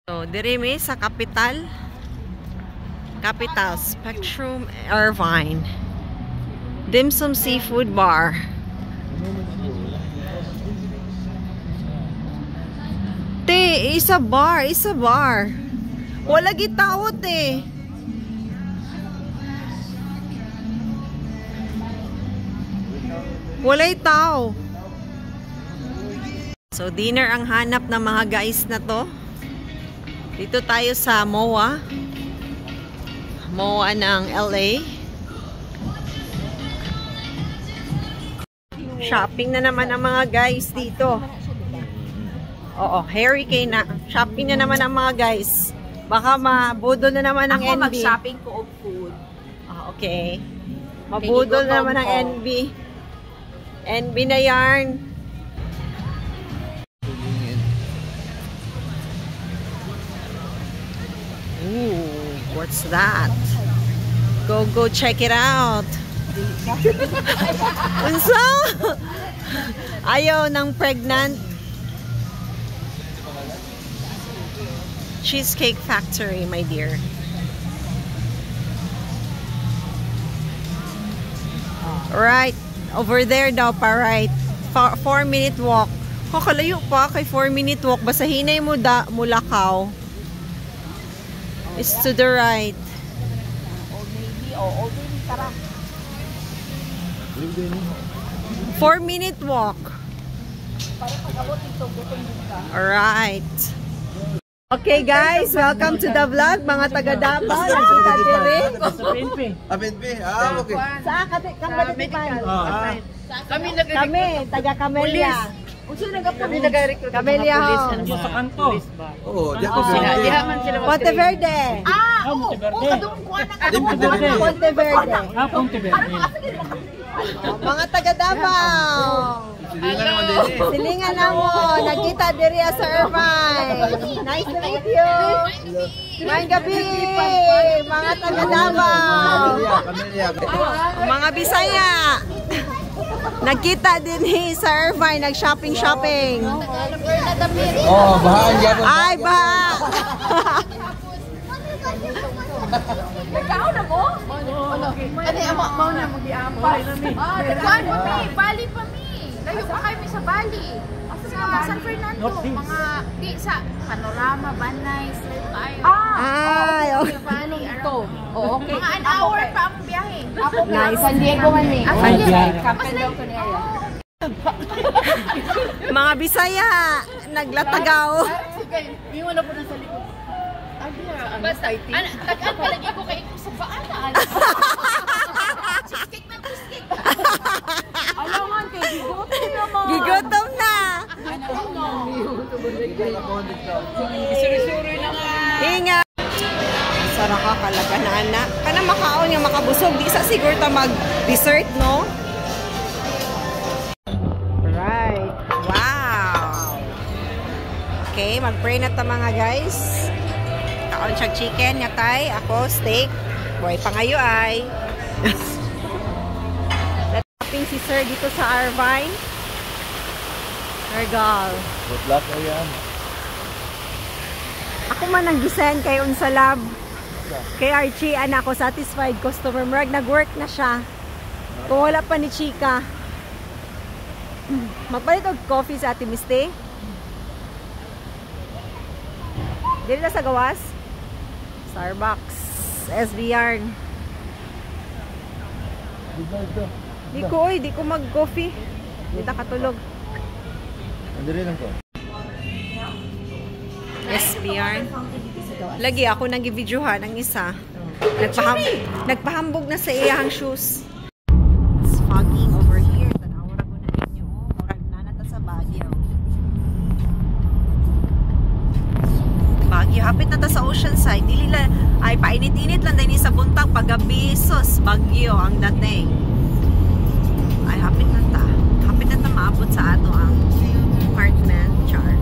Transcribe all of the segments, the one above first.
So, diri mi sa Capital Spectrum Irvine Dim Sum Seafood Bar. Te, isa bar. Wala gitawo, te. Walay tao. So, dinner ang hanap ng mga guys na to. Dito tayo sa MOA ng LA. Shopping na naman ang mga guys dito. Oo, hurricane na. Shopping na naman ang mga guys. Baka mabudol na naman ang NB. Ako mag-shopping ko of food. Okay. Mabudol na naman ang NB. NB na yarn. Ooh, what's that? Go check it out. Unsa? Ayaw ng pregnant. Cheesecake Factory, my dear. Right, over there daw pa, right? 4-minute walk. Kakalayo pa kay 4-minute walk. Basahinay mo Mulakaw. It's to the right. Old Navy, tara. 4-minute walk. Alright. Okay guys, welcome to the vlog. Mga taga-Davao. Okay. Kami, taga-Camellia. Camellia ho. Sa kanto. Oo, di ako sila. Monteverde. Monteverde. Mga taga-Davao. Silingan na mo. Nagkita diri sa Irvine. Nice to meet you. Ngayong gabi, mga taga-Davao. Mga Bisaya. Nagkita din sa Irvine, nag-shopping. Oh, bahaan yan. Ay, baha. Nagkaon na mo? Ano yung mau na mag-iambay na mi? Bali pa mi. Layo pa kayo sa Bali. Sa San Fernando. Mga di sa Panorama, Banay, layo tayo. Ay, okay. Bali, okay. Mga an hour pa ang biyahe. Nice. San Diego man mi. Kapel daw ko niya. Mga Bisaya, naglatagaw. May wala po na sa likod. Basta, tagaan palagi ko kayo sa paan. Cheesecake na cheesecake. Alangan kayo, gigutom naman. Gigutom na. Suri-suri na nga. Ingat. Sara ka kalaga na anak. Kana makaon yung makabusog. Di sa siguro ta mag-dessert, no? Right. Wow. Okay, mag-pray na ta mga guys. Kaon siyang chicken, yatay. Ako, steak. Boy, pangayo ay. Shopping si sir dito sa Irvine. Regal. Good luck, ayan. Ako man ang gisend kay unsa lab. Kay Archie, anak ko, satisfied customer. Marag, nag-work na siya. Kung wala pa ni Chika. Magpalit og coffee sa Ate Misty. Dili na sa gawas. Starbucks, SBR. Di ko mag-coffee. Di ta katulog. Andiri lang ko. SBR. Lagi ako nag-videohan ang isa. Nagpahambog na sa iyang shoes. It's fogging over here. Tanawara ko na ninyo. Murag na nata sa Baguio. Hapit na ta sa Oceanside. Dili ay painit-init lang din sa buntag paggabi. Sus, Baguio ang dating. Ay hapit na ta maabot sa ato ang apartment. Char.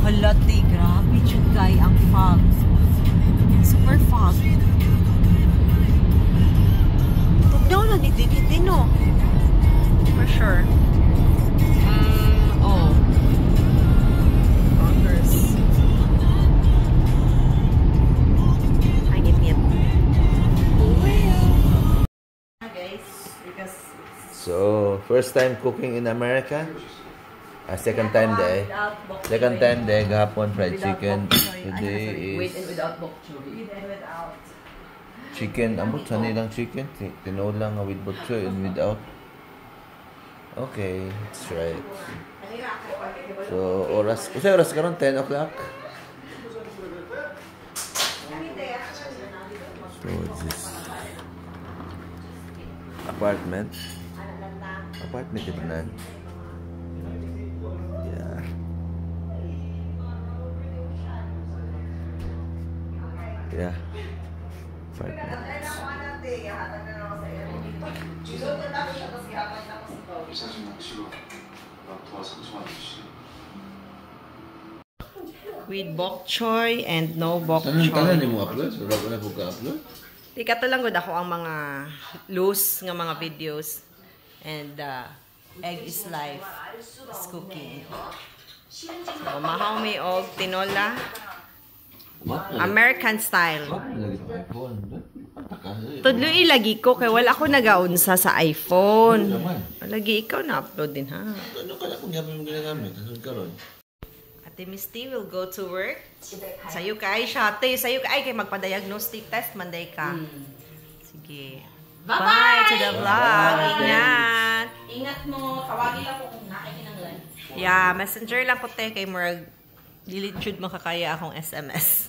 Halati, grabe jud kay ang fog. Super fog. Tugnaw na din no. For sure. Oh. So, first time cooking in America. Second time day. Second time day, gahapon fried chicken. Today With is and without bok choy. With and without. chicken. Ambot sa nilang chicken. Tinola nga with bok choy and without. Okay, let's try it. So, oras. Usay oras karon 10 o'clock. So, this apartment. Apartment tignan. Yeah. Yeah. Apartment. With bok choy and no bok Tanan choy. mo upload? Wala ko na upload. Ika lang gud ako ang mga loose nga mga videos. And egg is life is cooking. So, mahaw may og tinola. American style. Tudlo ilagi ko kay wala ako nagaunsa sa iPhone. Lagi ikaw na upload din ha. Ano kaya kung gamit mo ginagamit? Ano karon? Ate Misty will go to work. Sayo kay siya. Sayo kay kay magpa-diagnostic test manday ka. Sige. Bye to the vlog. Ingat. Ingat mo. Tawagin lang ko kung nakakinanglan. Yeah, messenger lang ko te kay Murag. Dili jud makakaya akong SMS.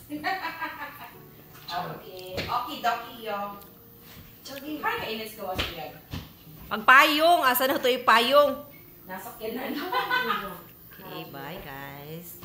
Okay. Okay, dokie yo. Hi, kainis ko siya. Magpayong. Asa na to ipayong? Nasakyan na. Okay, bye guys.